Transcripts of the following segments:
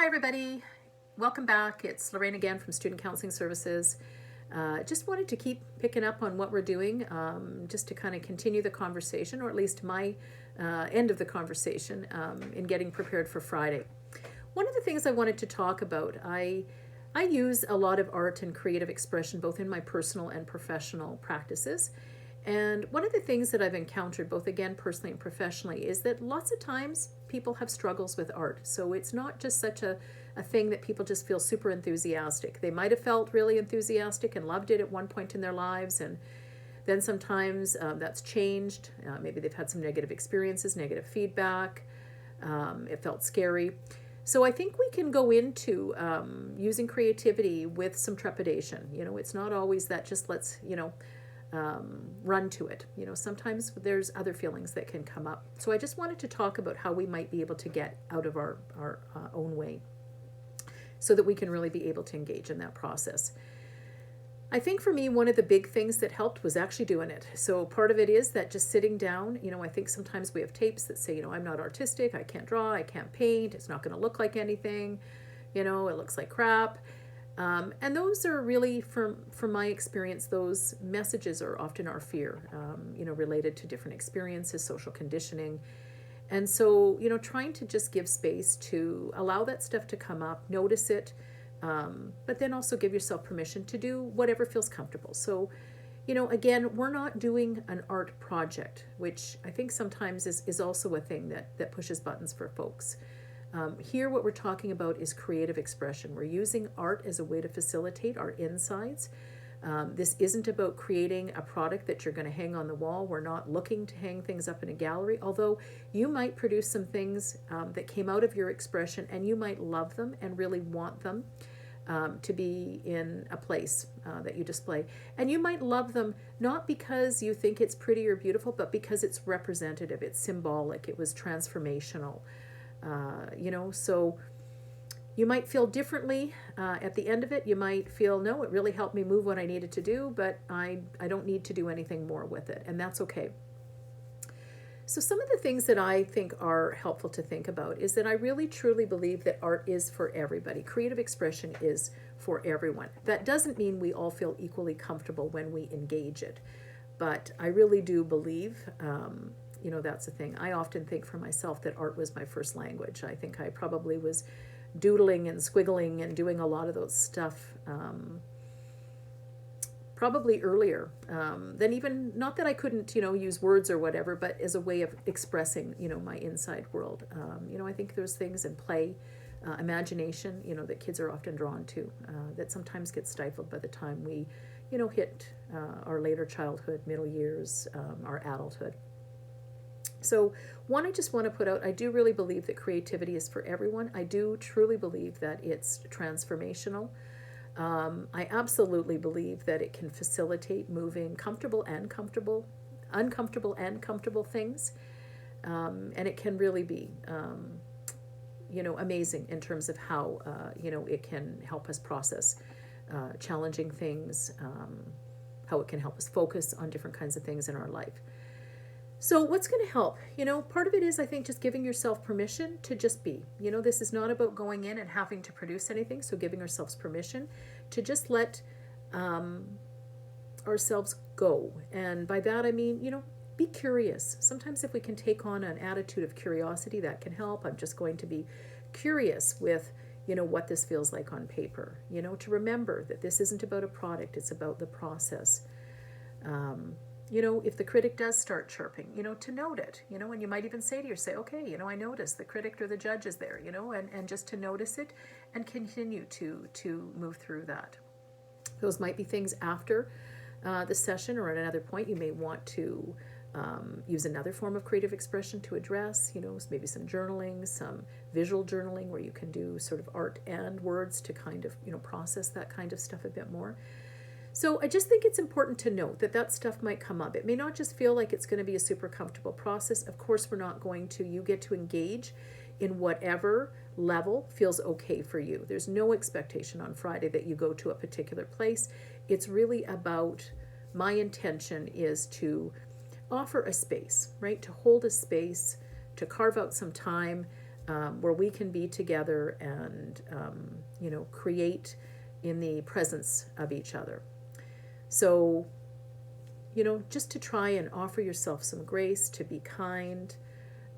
Hi everybody, welcome back. It's Lorraine again from Student Counseling Services. Just wanted to keep picking up on what we're doing, just to kind of continue the conversation, or at least my end of the conversation in getting prepared for Friday. One of the things I wanted to talk about, I use a lot of art and creative expression both in my personal and professional practices. And one of the things that I've encountered, both again personally and professionally, is that lots of times people have struggles with art. So it's not just such a thing that people just feel super enthusiastic. They might have felt really enthusiastic and loved it at one point in their lives, and then sometimes that's changed. Maybe they've had some negative experiences, negative feedback. It felt scary. So I think we can go into using creativity with some trepidation. It's not always that just let's, run to it. Sometimes there's other feelings that can come up. So I just wanted to talk about how we might be able to get out of our own way so that we can really be able to engage in that process. I think for me, one of the big things that helped was actually doing it. So part of it is that just sitting down, I think sometimes we have tapes that say, I'm not artistic, I can't draw, I can't paint, it's not going to look like anything, it looks like crap. And those are really, from my experience, those messages are often our fear, related to different experiences, social conditioning. And so, trying to just give space to allow that stuff to come up, notice it, but then also give yourself permission to do whatever feels comfortable. So, again, we're not doing an art project, which I think sometimes is also a thing that pushes buttons for folks. Here, what we're talking about is creative expression. We're using art as a way to facilitate our insides. This isn't about creating a product that you're going to hang on the wall. We're not looking to hang things up in a gallery, although you might produce some things that came out of your expression and you might love them and really want them to be in a place that you display. And you might love them not because you think it's pretty or beautiful, but because it's representative, it's symbolic, it was transformational. So you might feel differently at the end of it. You might feel, no, it really helped me move what I needed to do, but I don't need to do anything more with it, and that's okay. So some of the things that I think are helpful to think about is that I really truly believe that art is for everybody. Creative expression is for everyone. That doesn't mean we all feel equally comfortable when we engage it, but I really do believe that's the thing. I often think for myself that art was my first language. I think I probably was doodling and squiggling and doing a lot of those stuff probably earlier than even, not that I couldn't, use words or whatever, but as a way of expressing, my inside world. I think there's things in play, imagination, that kids are often drawn to, that sometimes gets stifled by the time we, hit our later childhood, middle years, our adulthood. So one, I just want to put out, I do really believe that creativity is for everyone. I do truly believe that it's transformational. I absolutely believe that it can facilitate moving comfortable and uncomfortable and comfortable things. And it can really be, amazing in terms of how, it can help us process challenging things, how it can help us focus on different kinds of things in our life. So what's going to help? Part of it is, I think, just giving yourself permission to just be. This is not about going in and having to produce anything. So giving ourselves permission to just let ourselves go. And by that, I mean, be curious. Sometimes if we can take on an attitude of curiosity, that can help. I'm just going to be curious with, what this feels like on paper. To remember that this isn't about a product. It's about the process. If the critic does start chirping, to note it, and you might even say to yourself, okay, I noticed the critic or the judge is there, and just to notice it and continue to move through that. Those might be things after the session, or at another point you may want to use another form of creative expression to address, maybe some journaling, some visual journaling where you can do sort of art and words to kind of, process that kind of stuff a bit more. So I just think it's important to note that stuff might come up. It may not just feel like it's going to be a super comfortable process. Of course, we're not going to. You get to engage in whatever level feels okay for you. There's no expectation on Friday that you go to a particular place. It's really about, my intention is to offer a space, right? To hold a space, to carve out some time, where we can be together and, create in the presence of each other. So, just to try and offer yourself some grace, to be kind,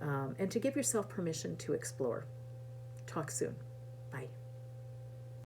and to give yourself permission to explore. Talk soon. Bye.